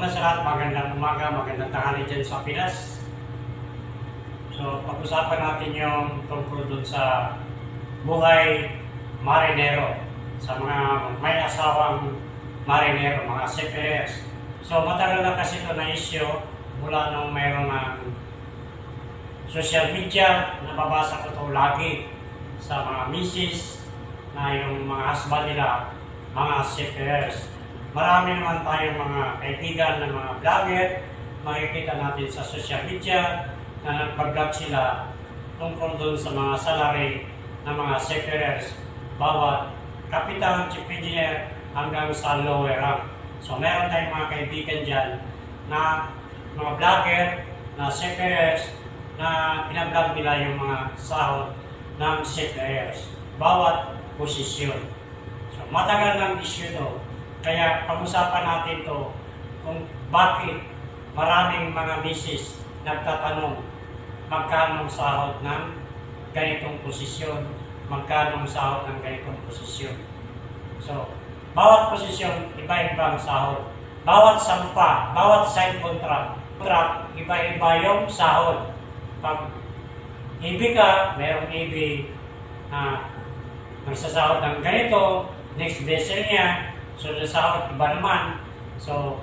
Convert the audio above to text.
Una sa lahat, magandang umaga, magandang tanghali dyan sa Pinas. So, pag-usapan natin yung tungkol dun sa buhay marinero, sa mga may asawang marinero, mga seafarers. So, matagal na kasi ito na issue mula nung mayroon ng social media, nababasa ko ito lagi sa mga misis na yung mga husband nila, mga seafarers. Marami naman tayong mga kaibigan ng mga vlogger, makikita natin sa social media na nagpa-vlog sila tungkol doon sa mga salary ng mga seafarers, bawat kapitan, chief engineer, hanggang sa lower rank. So meron tayong mga kaibigan dyan na mga vlogger, na seafarers, na pinablog nila yung mga sahod ng seafarers, bawat posisyon. So matagal ng issue to. Kaya pag-usapan natin to kung bakit maraming mga misis nagtatanong magkano ang sahod ng ganitong posisyon, magkano ang sahod ng ganitong posisyon. So, bawat posisyon, iba-iba ang sahod. Bawat sampa, bawat side contract, iba-iba yung sahod. Pag EB ka, mayroong EB na magsasahod ng ganito, next vessel niya, so, sa sahod, iba naman. So,